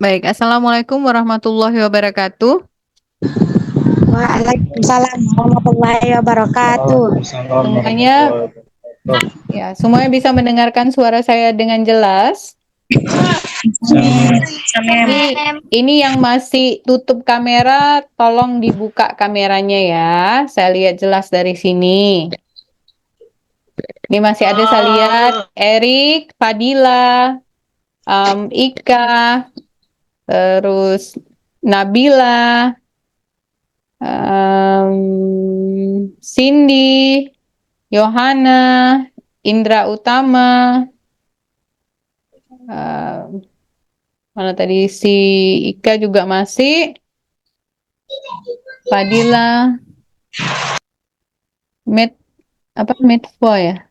Baik, Assalamualaikum warahmatullahi wabarakatuh. Waalaikumsalam warahmatullahi wabarakatuh. Waalaikumsalam Semuanya, warahmatullahi wabarakatuh. ya, semuanya bisa mendengarkan suara saya dengan jelas. Ini yang masih tutup kamera, tolong dibuka kameranya ya. Saya lihat jelas dari sini. Ini masih ada saya lihat Erik, Fadila, Ika, terus Nabila, Cindy, Yohana, Indra Utama, mana tadi si Ika juga masih, Fadila, Medfo ya.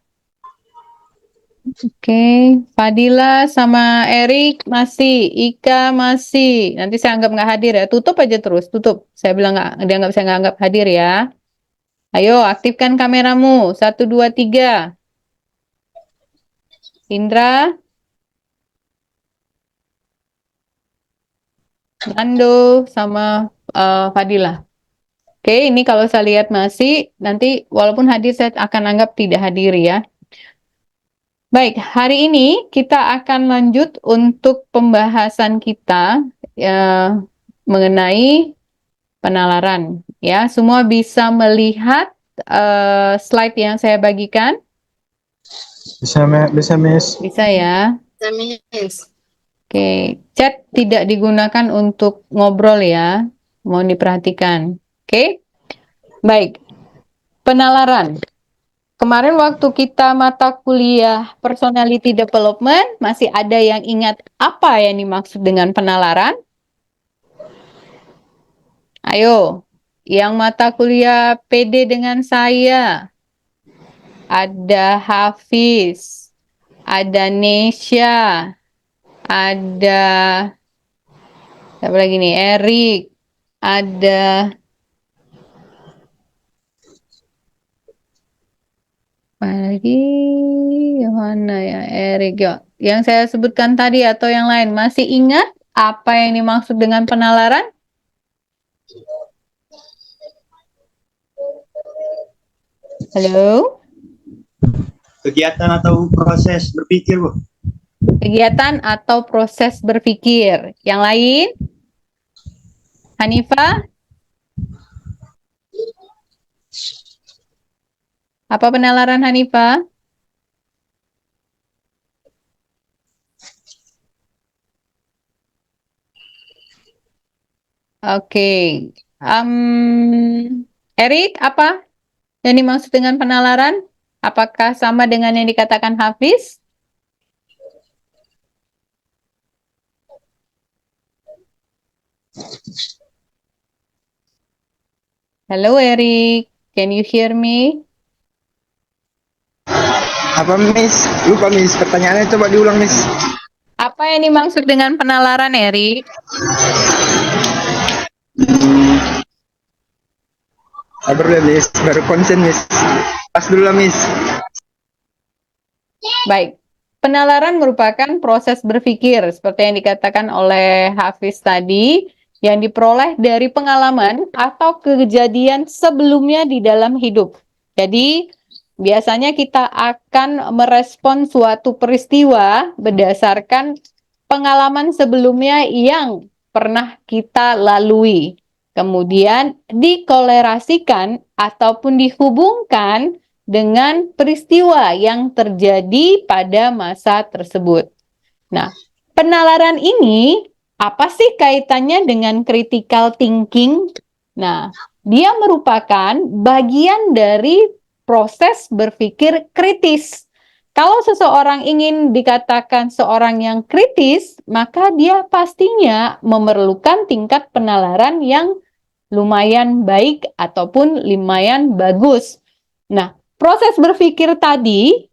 Oke, Fadila sama Erik masih, Ika masih. Nanti saya anggap nggak hadir ya. Tutup aja terus, tutup. Saya bilang saya nggak anggap hadir ya. Ayo, aktifkan kameramu. 1, 2, 3. Indra, Nando, sama Fadila. Oke, ini kalau saya lihat masih, nanti walaupun hadir saya akan anggap tidak hadir ya. Baik, hari ini kita akan lanjut untuk pembahasan kita mengenai penalaran. Ya, semua bisa melihat slide yang saya bagikan? Bisa, Miss. Bisa ya. Bisa, Miss. Oke, chat tidak digunakan untuk ngobrol ya. Mohon diperhatikan. Oke. Baik. Penalaran. Kemarin waktu kita mata kuliah Personality Development, masih ada yang ingat apa yang dimaksud dengan penalaran? Ayo, yang mata kuliah PD dengan saya. Ada Hafiz, ada Nesya, ada siapa lagi nih? Erik, ada lagi Yohana ya, Erik ya. Yang saya sebutkan tadi atau yang lain masih ingat apa yang dimaksud dengan penalaran? Halo? Kegiatan atau proses berpikir, Bu. Kegiatan atau proses berpikir. Yang lain? Hanifah? Apa penalaran Hanifah? Oke. Erik, apa yang dimaksud dengan penalaran? Apakah sama dengan yang dikatakan Hafiz? Halo Erik, can you hear me? Apa, Miss? Lupa, Miss. Pertanyaannya coba diulang, Miss. Apa yang dimaksud dengan penalaran, Erik? Sabar dulu, Miss. Baru konsen, Miss. Pas dulu lah, Miss. Baik. Penalaran merupakan proses berpikir seperti yang dikatakan oleh Hafiz tadi, yang diperoleh dari pengalaman atau kejadian sebelumnya di dalam hidup. Jadi, biasanya kita akan merespon suatu peristiwa berdasarkan pengalaman sebelumnya yang pernah kita lalui. Kemudian dikolerasikan ataupun dihubungkan dengan peristiwa yang terjadi pada masa tersebut. Nah, penalaran ini apa sih kaitannya dengan critical thinking? Nah, dia merupakan bagian dari proses berpikir kritis. Kalau seseorang ingin dikatakan seorang yang kritis, maka dia pastinya memerlukan tingkat penalaran yang lumayan baik ataupun lumayan bagus. Nah, proses berpikir tadi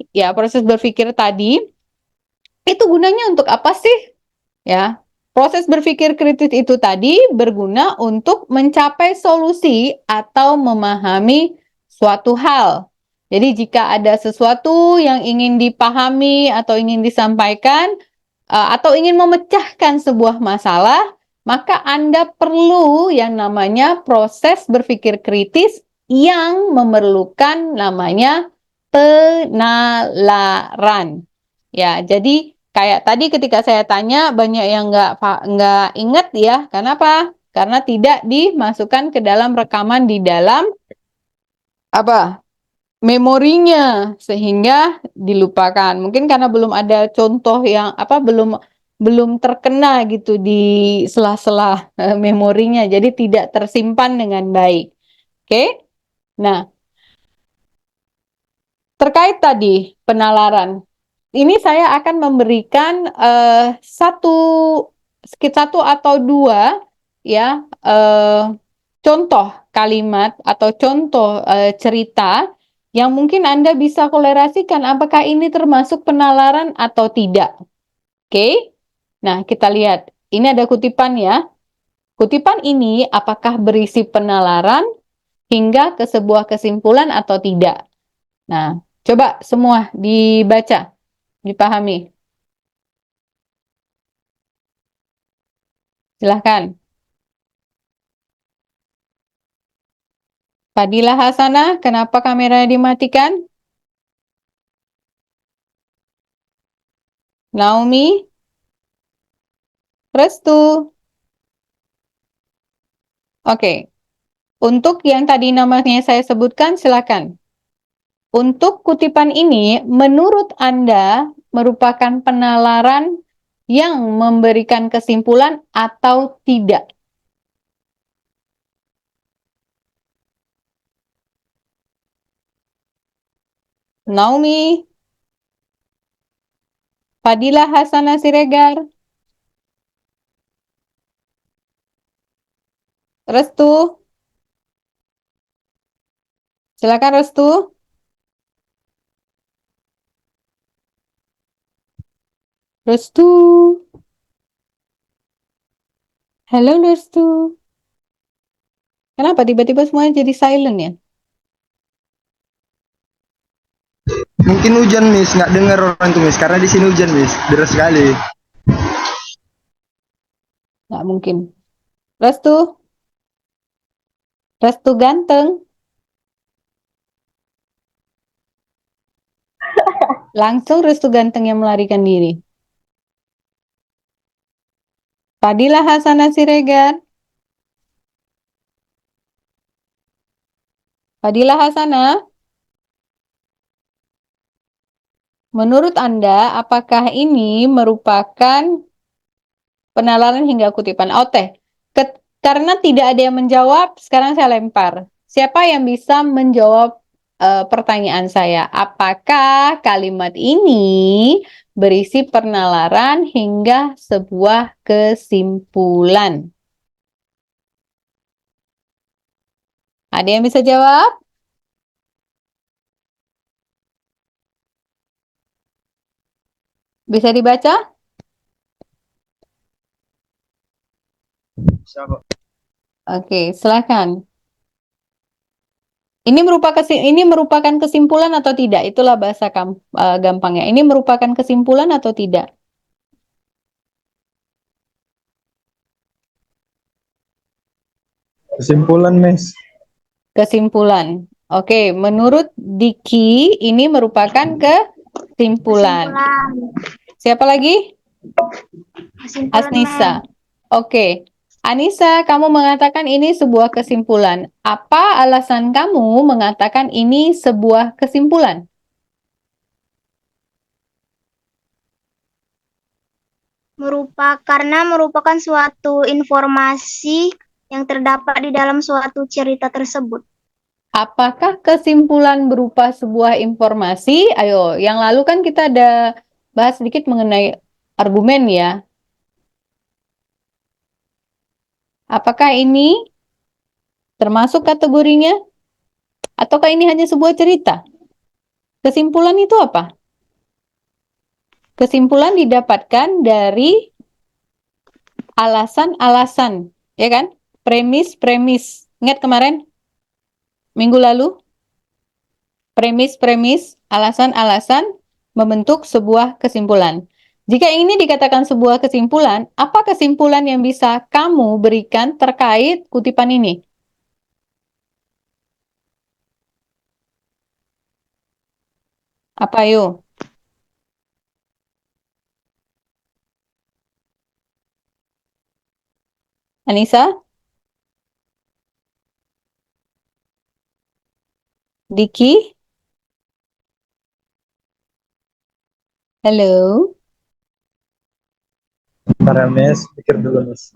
itu gunanya untuk apa sih? Ya, proses berpikir kritis itu tadi berguna untuk mencapai solusi atau memahami suatu hal. Jadi jika ada sesuatu yang ingin dipahami atau ingin disampaikan, atau ingin memecahkan sebuah masalah, maka Anda perlu yang namanya proses berpikir kritis yang memerlukan namanya penalaran. Ya, jadi kayak tadi ketika saya tanya banyak yang nggak inget ya. Kenapa? Karena tidak dimasukkan ke dalam rekaman di dalam apa? Memorinya sehingga dilupakan. Mungkin karena belum ada contoh yang belum belum terkena gitu di sela-sela memorinya, jadi tidak tersimpan dengan baik. Oke? Nah, terkait tadi penalaran, ini saya akan memberikan satu atau dua ya contoh kalimat atau contoh cerita yang mungkin Anda bisa kolerasikan apakah ini termasuk penalaran atau tidak. Oke? Nah, kita lihat. Ini ada kutipan ya. Kutipan ini apakah berisi penalaran hingga ke sebuah kesimpulan atau tidak. Nah, coba semua dibaca, dipahami. Silahkan. Fadila Hasanah, kenapa kameranya dimatikan? Naomi, Restu. Oke. Untuk yang tadi namanya saya sebutkan, silakan. Untuk kutipan ini, menurut Anda merupakan penalaran yang memberikan kesimpulan atau tidak? Naomi, Fadila Hasanah Siregar, Restu. Silakan Restu. Restu. Halo Restu. Kenapa tiba-tiba semuanya jadi silent ya? Mungkin hujan, Miss. Nggak dengar orang tuh, Miss. Karena di sini hujan, Miss. Deras sekali. Nggak mungkin. Restu. Restu ganteng. Langsung Restu ganteng yang melarikan diri. Fadila Hasanah Siregar. Fadila Hasanah, menurut Anda, apakah ini merupakan penalaran hingga kutipan? Oh, karena tidak ada yang menjawab, sekarang saya lempar. Siapa yang bisa menjawab pertanyaan saya? Apakah kalimat ini berisi penalaran hingga sebuah kesimpulan? Ada yang bisa jawab? Bisa dibaca? Siapa? Oke, silakan. Ini merupakan kesimpulan atau tidak? Itulah bahasa gampangnya. Ini merupakan kesimpulan atau tidak? Kesimpulan, Miss. Kesimpulan. Oke, menurut Diki ini merupakan kesimpulan. Siapa lagi? Kesimpulan, Asnisa. Ma'am. Oke. Anissa, kamu mengatakan ini sebuah kesimpulan. Apa alasan kamu mengatakan ini sebuah kesimpulan? Karena merupakan suatu informasi yang terdapat di dalam suatu cerita tersebut. Apakah kesimpulan berupa sebuah informasi? Ayo, yang lalu kan kita ada bahas sedikit mengenai argumen ya. Apakah ini termasuk kategorinya? Ataukah ini hanya sebuah cerita? Kesimpulan itu apa? Kesimpulan didapatkan dari alasan-alasan, ya kan? Premis-premis. Ingat kemarin? Minggu lalu? Premis-premis, alasan-alasan membentuk sebuah kesimpulan. Jika ini dikatakan sebuah kesimpulan, apa kesimpulan yang bisa kamu berikan terkait kutipan ini? Apa yuk? Anissa? Diki? Halo? Para Miss, pikir dulu Miss.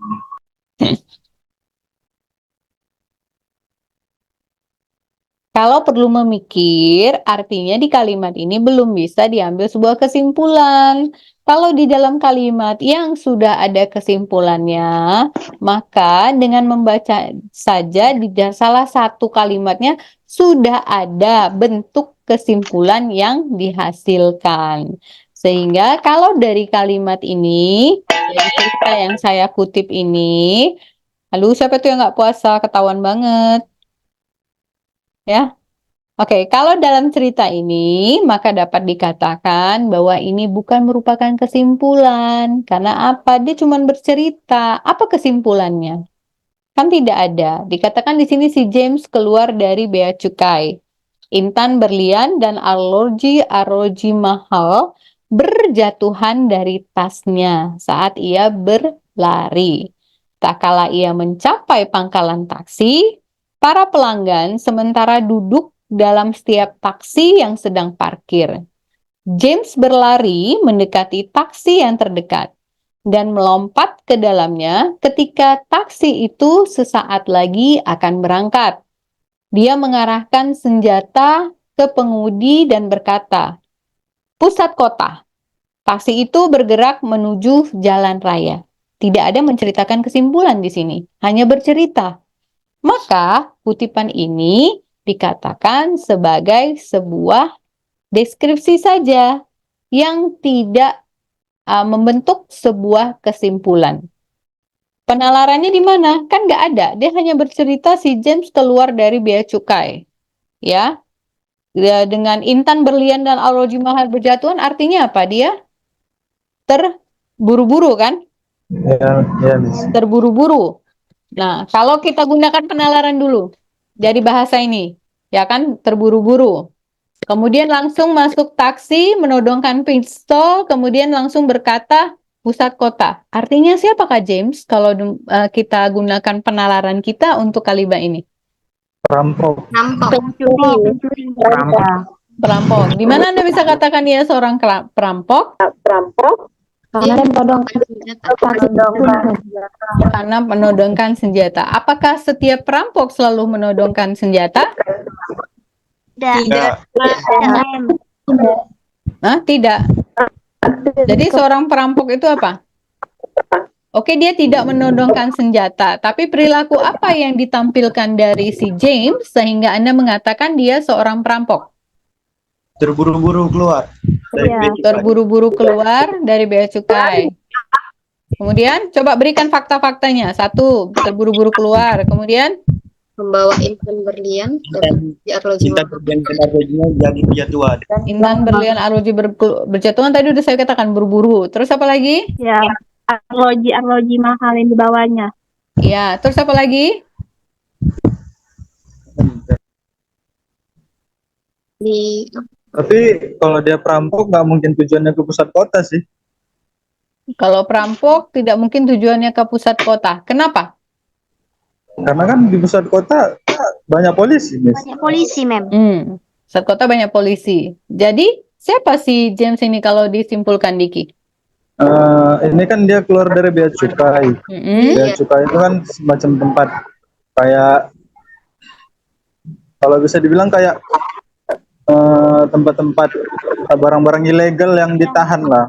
Kalau perlu memikir, artinya di kalimat ini belum bisa diambil sebuah kesimpulan. Kalau di dalam kalimat yang sudah ada kesimpulannya, maka dengan membaca saja di salah satu kalimatnya sudah ada bentuk kesimpulan yang dihasilkan. Sehingga kalau dari kalimat ini, dari cerita yang saya kutip ini, lalu siapa tuh yang nggak puasa? Ketahuan banget. Ya, oke, kalau dalam cerita ini, maka dapat dikatakan bahwa ini bukan merupakan kesimpulan. Karena apa? Dia cuma bercerita. Apa kesimpulannya? Kan tidak ada. Dikatakan di sini si James keluar dari bea cukai. Intan berlian dan arloji mahal berjatuhan dari tasnya saat ia berlari. Tak kala ia mencapai pangkalan taksi, para pelanggan sementara duduk dalam setiap taksi yang sedang parkir. James berlari mendekati taksi yang terdekat dan melompat ke dalamnya ketika taksi itu sesaat lagi akan berangkat. Dia mengarahkan senjata ke pengemudi dan berkata, "Pusat kota." Taksi itu bergerak menuju jalan raya. Tidak ada menceritakan kesimpulan di sini, hanya bercerita. Maka kutipan ini dikatakan sebagai sebuah deskripsi saja yang tidak membentuk sebuah kesimpulan. Penalarannya di mana? Kan nggak ada. Dia hanya bercerita si James keluar dari bea cukai. Ya, dengan intan berlian dan arloji mahal berjatuhan artinya apa? Dia terburu-buru kan? Ya Miss. Terburu-buru. Nah, kalau kita gunakan penalaran dulu dari bahasa ini, ya kan terburu-buru. Kemudian langsung masuk taksi, menodongkan pistol, kemudian langsung berkata pusat kota. Artinya siapakah James kalau kita gunakan penalaran kita untuk kalimat ini? Perampok. Pencuri. Perampok. Di mana Anda bisa katakan dia seorang perampok? Karena menodongkan senjata. Karena menodongkan senjata. Apakah setiap perampok selalu menodongkan senjata? Tidak. Nah, tidak. Jadi seorang perampok itu apa? Oke, dia tidak menodongkan senjata, tapi perilaku apa yang ditampilkan dari si James sehingga Anda mengatakan dia seorang perampok? Terburu-buru keluar dari bea cukai. Terburu-buru keluar dari bea cukai. Kemudian coba berikan fakta-faktanya. Satu, terburu-buru keluar. Kemudian membawa intan berlian dan arloji Cinta berlian dan arlojinya jadi berjatuhan. intan berlian arloji berjatuhan tadi udah saya katakan berburu. Terus apa lagi? Ya, arloji mahal yang dibawanya. Ya, terus apa lagi? di Tapi kalau dia perampok nggak mungkin tujuannya ke pusat kota sih. Kalau perampok tidak mungkin tujuannya ke pusat kota. Kenapa? Karena kan di pusat kota banyak polisi, Miss. Banyak polisi, Mem. Pusat kota banyak polisi. Jadi siapa si James ini kalau disimpulkan Diki? Ini kan dia keluar dari bea cukai. Bea cukai itu kan semacam tempat kayak kalau bisa dibilang kayak tempat-tempat barang-barang ilegal yang ditahan lah.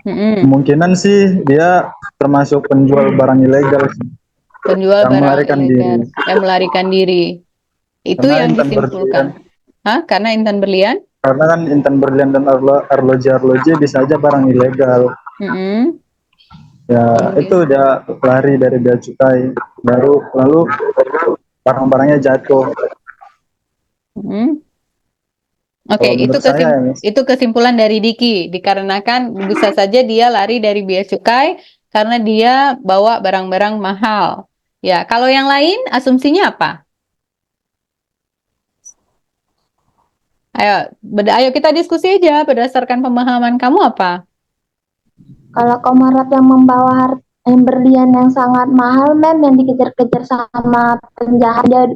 Kemungkinan sih dia termasuk penjual barang ilegal sih. Penjual Yang barang melarikan ilegal diri. yang melarikan diri. Itu Karena yang intan disimpulkan. Hah? Karena intan berlian? Karena kan intan berlian dan arloji bisa aja barang ilegal. Ya itu dia lari dari bea cukai, lalu barang-barangnya jatuh. Oke, Kalau menurut saya ya, Miss. itu kesimpulan dari Diki, dikarenakan bisa saja dia lari dari bea cukai karena dia bawa barang-barang mahal. Ya, kalau yang lain asumsinya apa? Ayo kita diskusi aja berdasarkan pemahaman kamu apa? Kalau Komarat yang membawa berlian yang sangat mahal, mem, yang dikejar-kejar sama penjahat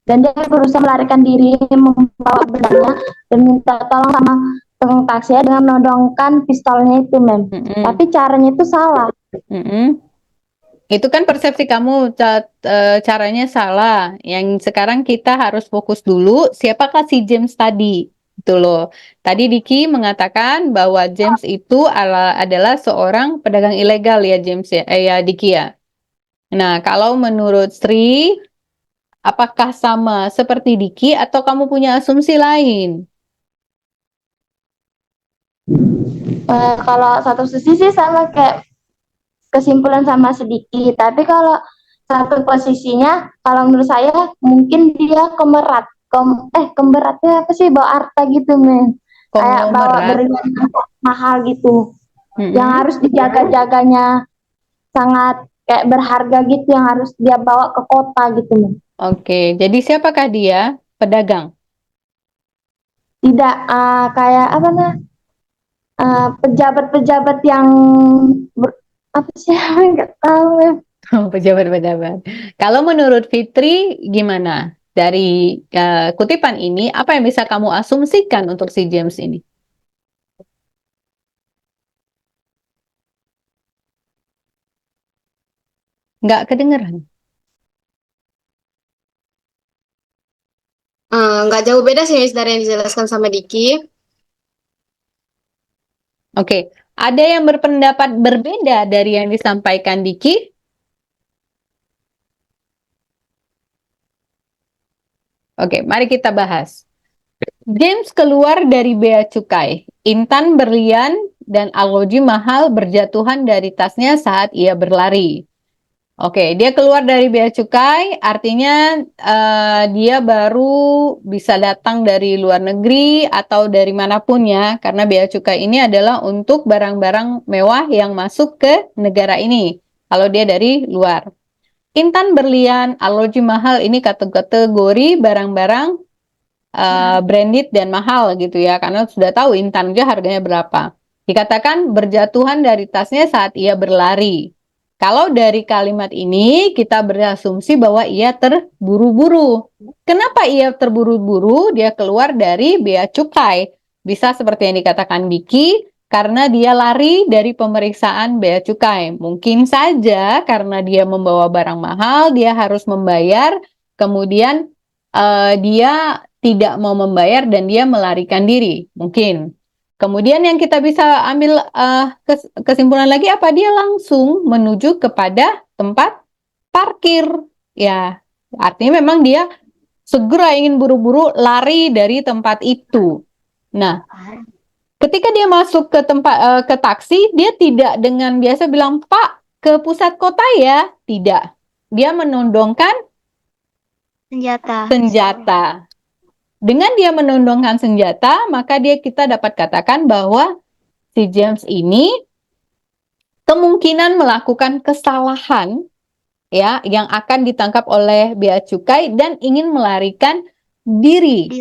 dan dia berusaha melarikan diri membawa berliannya dan minta tolong sama tukang taksi ya dengan menodongkan pistolnya itu, mem. Tapi caranya itu salah. Itu kan persepsi kamu, caranya salah. Yang sekarang kita harus fokus dulu siapakah si James tadi. Itu loh. Tadi Diki mengatakan bahwa James itu adalah seorang pedagang ilegal ya James ya, Diki ya. Nah, kalau menurut Sri, apakah sama seperti Diki atau kamu punya asumsi lain? Kalau satu sisi sih sama kayak kesimpulan sama sedikit, tapi kalau satu posisinya, kalau menurut saya mungkin dia kemerat. Kemeratnya apa sih, bawa harta gitu, men. Kayak bawa berlian mahal gitu. Yang harus dijaga-jaganya sangat kayak berharga gitu, yang harus dia bawa ke kota gitu, men. Oke, jadi siapakah dia? Pedagang? Tidak, kayak apa nah? Pejabat-pejabat yang apa sih? Nggak tahu ya. Pejabat-pejabat. Kalau menurut Fitri gimana? Dari kutipan ini, apa yang bisa kamu asumsikan untuk si James ini? Nggak kedengeran. Nggak jauh beda sih Miss, dari yang dijelaskan sama Diki. Oke, ada yang berpendapat berbeda dari yang disampaikan Diki? Oke, mari kita bahas. James keluar dari bea cukai. Intan berlian dan arloji mahal berjatuhan dari tasnya saat ia berlari. Oke, dia keluar dari bea cukai, artinya dia baru bisa datang dari luar negeri atau dari manapun ya, karena bea cukai ini adalah untuk barang-barang mewah yang masuk ke negara ini, kalau dia dari luar. Intan berlian, arloji mahal ini kategori barang-barang branded dan mahal gitu ya, karena sudah tahu Intan aja harganya berapa. Dikatakan berjatuhan dari tasnya saat ia berlari. Kalau dari kalimat ini kita berasumsi bahwa ia terburu-buru. Kenapa ia terburu-buru? Dia keluar dari bea cukai. Bisa seperti yang dikatakan Diki, karena dia lari dari pemeriksaan bea cukai. Mungkin saja karena dia membawa barang mahal, dia harus membayar, kemudian dia tidak mau membayar dan dia melarikan diri. Mungkin. Kemudian yang kita bisa ambil kesimpulan lagi apa? Dia langsung menuju kepada tempat parkir. Ya, artinya memang dia segera ingin buru-buru lari dari tempat itu. Nah, ketika dia masuk ke tempat ke taksi, dia tidak dengan biasa bilang, "Pak, ke pusat kota ya?" Tidak. Dia menodongkan senjata. Dengan dia menodongkan senjata, maka kita dapat katakan bahwa si James ini kemungkinan melakukan kesalahan ya yang akan ditangkap oleh bea cukai dan ingin melarikan diri.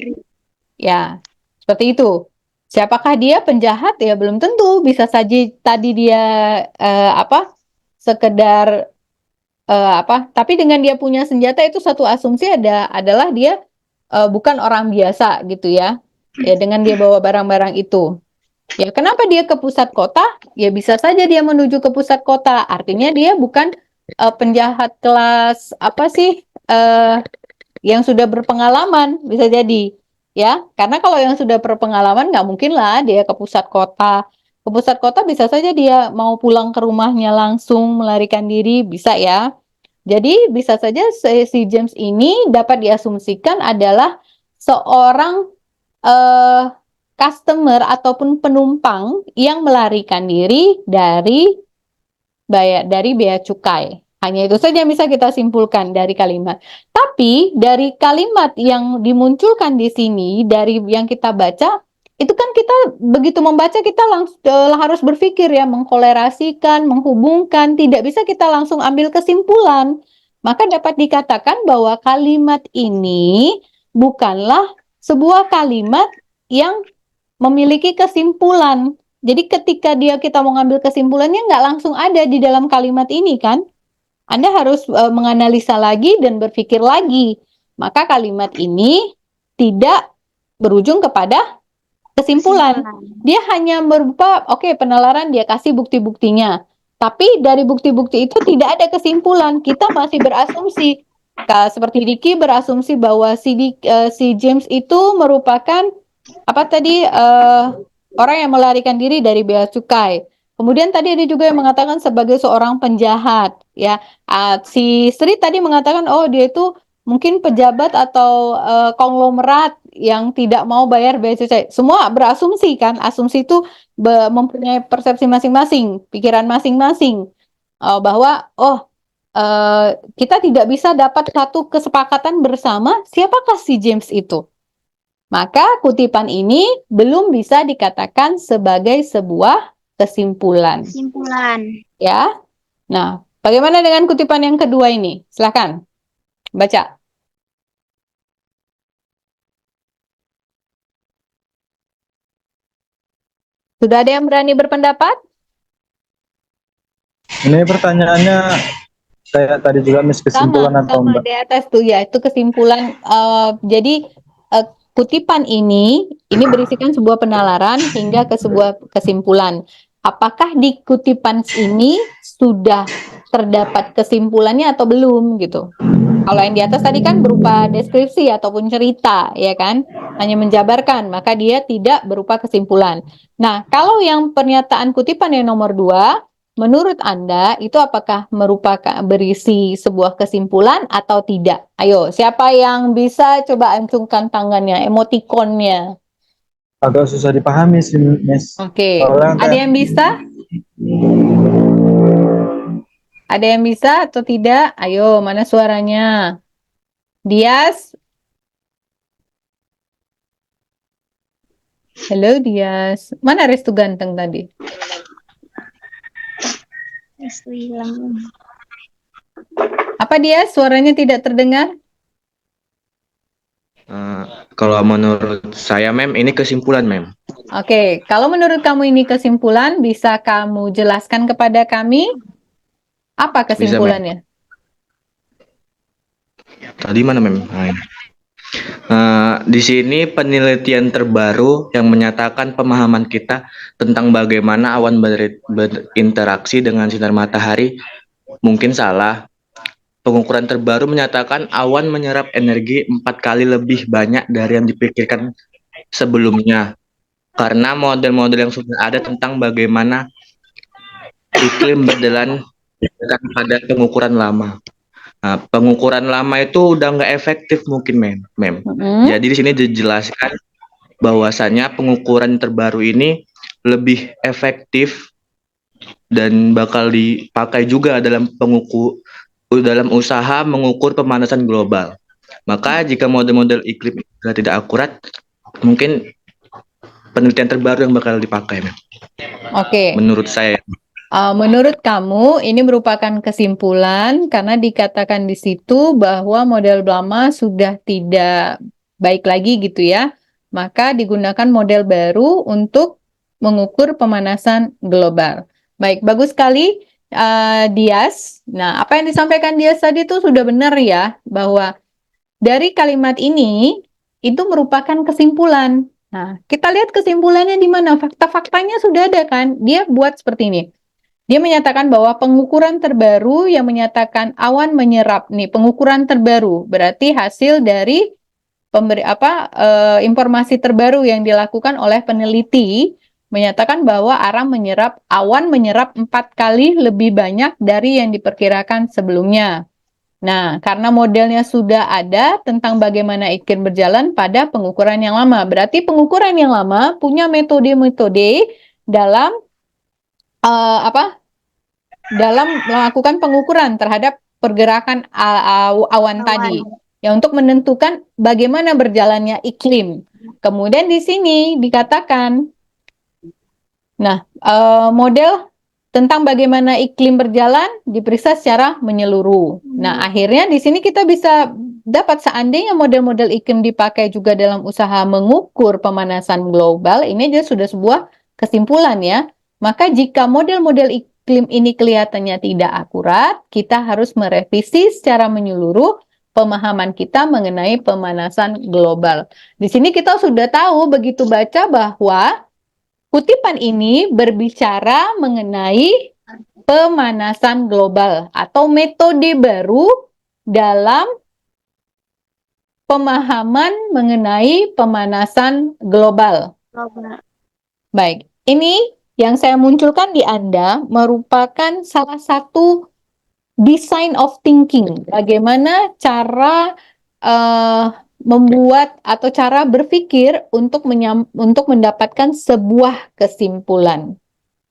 Ya, seperti itu. Siapakah dia penjahat? Ya belum tentu. Bisa saja tadi dia sekedar tapi dengan dia punya senjata itu satu asumsi adalah dia bukan orang biasa gitu ya. Ya dengan dia bawa barang-barang itu. Ya kenapa dia ke pusat kota? Ya bisa saja dia menuju ke pusat kota. Artinya dia bukan penjahat kelas apa sih yang sudah berpengalaman, bisa jadi. Ya, karena kalau yang sudah berpengalaman nggak mungkin lah dia ke pusat kota. Ke pusat kota bisa saja dia mau pulang ke rumahnya langsung melarikan diri, bisa ya. Jadi bisa saja si James ini dapat diasumsikan adalah seorang customer ataupun penumpang yang melarikan diri dari bea cukai. Hanya itu saja yang bisa kita simpulkan dari kalimat. Tapi dari kalimat yang dimunculkan di sini, dari yang kita baca, itu kan kita begitu membaca kita langsung harus berpikir ya, mengkolerasikan, menghubungkan, tidak bisa kita langsung ambil kesimpulan. Maka dapat dikatakan bahwa kalimat ini bukanlah sebuah kalimat yang memiliki kesimpulan. Jadi ketika kita mau ngambil kesimpulannya nggak langsung ada di dalam kalimat ini kan. Anda harus menganalisa lagi dan berpikir lagi. Maka kalimat ini tidak berujung kepada kesimpulan. Dia hanya berupa, penalaran, dia kasih bukti-buktinya. Tapi dari bukti-bukti itu tidak ada kesimpulan. Kita masih berasumsi. Seperti Ricky berasumsi bahwa si James itu merupakan orang yang melarikan diri dari bea cukai. Kemudian tadi ada juga yang mengatakan sebagai seorang penjahat, ya. Si Sri tadi mengatakan, dia itu mungkin pejabat atau konglomerat yang tidak mau bayar bea cukai. Semua berasumsi kan, asumsi itu mempunyai persepsi masing-masing, pikiran masing-masing, bahwa kita tidak bisa dapat satu kesepakatan bersama siapakah si James itu. Maka kutipan ini belum bisa dikatakan sebagai sebuah kesimpulan. Ya. Nah, bagaimana dengan kutipan yang kedua ini? Silakan baca. Sudah ada yang berani berpendapat? Ini pertanyaannya kayak tadi juga kesimpulan atau enggak? Sama di atas tuh ya, itu kesimpulan. Jadi kutipan ini berisikan sebuah penalaran hingga ke sebuah kesimpulan. Apakah di kutipan ini sudah terdapat kesimpulannya atau belum gitu? Kalau yang di atas tadi kan berupa deskripsi ataupun cerita, ya kan? Hanya menjabarkan, maka dia tidak berupa kesimpulan. Nah, kalau yang pernyataan kutipan yang nomor 2, menurut Anda itu apakah merupakan berisi sebuah kesimpulan atau tidak? Ayo, siapa yang bisa coba acungkan tangannya, emotikonnya? Agak susah dipahami sih, Miss. Oke. Ada yang bisa? Ada yang bisa atau tidak? Ayo, mana suaranya? Dias? Halo, Dias. Mana Restu ganteng tadi? Restu hilang. Apa Dias? Suaranya tidak terdengar? Kalau menurut saya, Mem, ini kesimpulan, Mem. Oke, kalau menurut kamu ini kesimpulan, bisa kamu jelaskan kepada kami? Apa kesimpulannya? Tadi mana, Mem? Di sini penelitian terbaru yang menyatakan pemahaman kita tentang bagaimana awan berinteraksi dengan sinar matahari mungkin salah. Pengukuran terbaru menyatakan awan menyerap energi 4 kali lebih banyak dari yang dipikirkan sebelumnya. Karena model-model yang sudah ada tentang bagaimana iklim berjalan pada pengukuran lama. Nah, pengukuran lama itu udah nggak efektif mungkin, Mem. Jadi di sini dijelaskan bahwasannya pengukuran terbaru ini lebih efektif dan bakal dipakai juga dalam usaha mengukur pemanasan global. Maka jika model-model iklim sudah tidak akurat, mungkin penelitian terbaru yang bakal dipakai, Mem. Oke. Menurut saya. Menurut kamu ini merupakan kesimpulan karena dikatakan di situ bahwa model lama sudah tidak baik lagi gitu ya. Maka digunakan model baru untuk mengukur pemanasan global. Baik, bagus sekali Dias. Nah, apa yang disampaikan Dias tadi itu sudah benar ya, bahwa dari kalimat ini itu merupakan kesimpulan. Nah, kita lihat kesimpulannya di mana? Fakta-faktanya sudah ada kan? Dia buat seperti ini. Dia menyatakan bahwa pengukuran terbaru yang menyatakan awan menyerap pengukuran terbaru berarti hasil dari informasi terbaru yang dilakukan oleh peneliti menyatakan bahwa awan menyerap 4 kali lebih banyak dari yang diperkirakan sebelumnya. Nah, karena modelnya sudah ada tentang bagaimana iklim berjalan pada pengukuran yang lama, berarti pengukuran yang lama punya metode-metode dalam dalam melakukan pengukuran terhadap pergerakan awan tadi, ya, untuk menentukan bagaimana berjalannya iklim. Kemudian di sini dikatakan, nah, model tentang bagaimana iklim berjalan diperiksa secara menyeluruh. Nah, akhirnya di sini kita bisa dapat, seandainya model-model iklim dipakai juga dalam usaha mengukur pemanasan global, ini aja sudah sebuah kesimpulan ya. Maka jika model-model iklim ini kelihatannya tidak akurat, kita harus merevisi secara menyeluruh pemahaman kita mengenai pemanasan global. Di sini kita sudah tahu begitu baca bahwa kutipan ini berbicara mengenai pemanasan global atau metode baru dalam pemahaman mengenai pemanasan global. Baik, ini yang saya munculkan di Anda merupakan salah satu design of thinking. Bagaimana cara membuat atau cara berpikir untuk mendapatkan sebuah kesimpulan.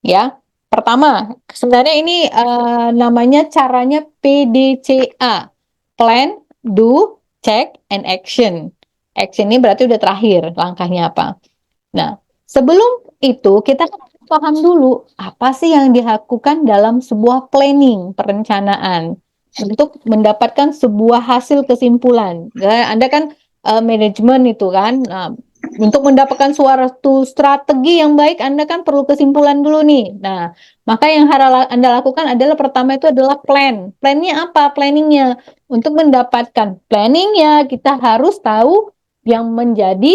Ya, pertama, sebenarnya ini namanya caranya PDCA, Plan, Do, Check, and Action. Action ini berarti udah terakhir, langkahnya apa. Nah, sebelum itu kita paham dulu apa sih yang dilakukan dalam sebuah planning, perencanaan untuk mendapatkan sebuah hasil kesimpulan. Anda kan manajemen itu kan. Nah, untuk mendapatkan suatu strategi yang baik, Anda kan perlu kesimpulan dulu nih. Nah, maka yang harus Anda lakukan adalah pertama itu adalah plan. Plannya apa? Planningnya. Untuk mendapatkan planningnya, kita harus tahu yang menjadi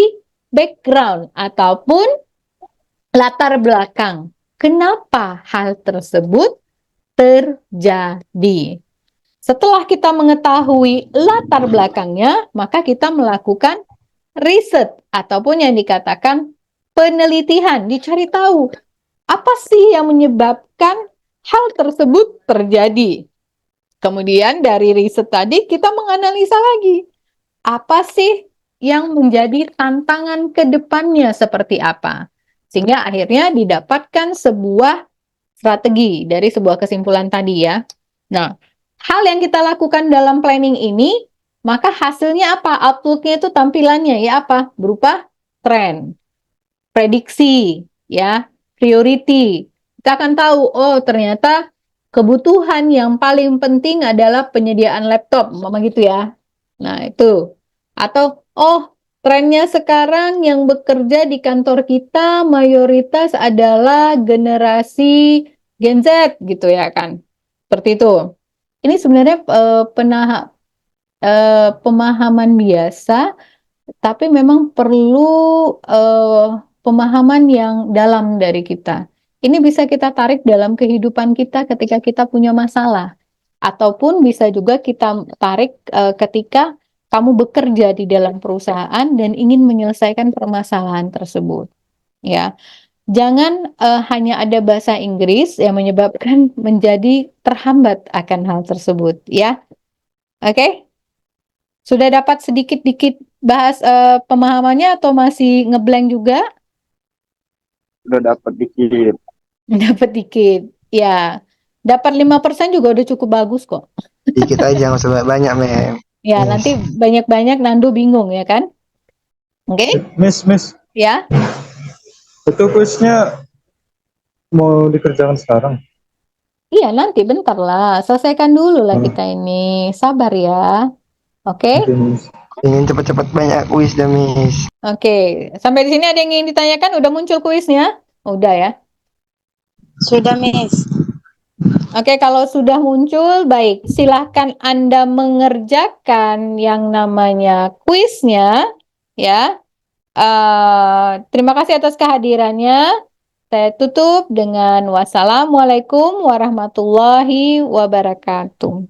background ataupun latar belakang. Kenapa hal tersebut terjadi? Setelah kita mengetahui latar belakangnya, maka kita melakukan riset ataupun yang dikatakan penelitian, dicari tahu apa sih yang menyebabkan hal tersebut terjadi. Kemudian dari riset tadi kita menganalisa lagi apa sih yang menjadi tantangan ke depannya seperti apa. Sehingga akhirnya didapatkan sebuah strategi dari sebuah kesimpulan tadi ya. Nah, hal yang kita lakukan dalam planning ini, maka hasilnya apa? Outlook-nya itu tampilannya ya apa? Berupa tren, prediksi, ya, priority. Kita akan tahu, oh ternyata kebutuhan yang paling penting adalah penyediaan laptop, umpama gitu ya. Nah, itu. Atau, oh trennya sekarang yang bekerja di kantor kita mayoritas adalah generasi Gen Z gitu ya kan. Seperti itu. Ini sebenarnya pemahaman biasa, tapi memang perlu pemahaman yang dalam dari kita. Ini bisa kita tarik dalam kehidupan kita ketika kita punya masalah. Ataupun bisa juga kita tarik ketika kamu bekerja di dalam perusahaan dan ingin menyelesaikan permasalahan tersebut. Ya, jangan hanya ada bahasa Inggris yang menyebabkan menjadi terhambat akan hal tersebut. Ya, oke? Sudah dapat sedikit-dikit bahas pemahamannya atau masih ngeblank juga? Udah dapat dikit. Dapat dikit, ya. Dapat 5% juga udah cukup bagus kok. Dikit aja, nggak usah banyak, Mem. Ya, nanti banyak-banyak Nando bingung ya kan? Oke? Miss, Ya. itu kuisnya mau dikerjakan sekarang? Iya, nanti bentar lah. Selesaikan dulu lah kita ini. Sabar ya. Oke? Oke, Miss. Ingin cepat-cepat banyak kuis dah, Miss. Oke. Sampai di sini ada yang ingin ditanyakan? Udah muncul kuisnya? Udah ya. Sudah, Miss. Oke, kalau sudah muncul, baik. Silahkan Anda mengerjakan yang namanya kuisnya, ya. Terima kasih atas kehadirannya. Saya tutup dengan wassalamualaikum warahmatullahi wabarakatuh.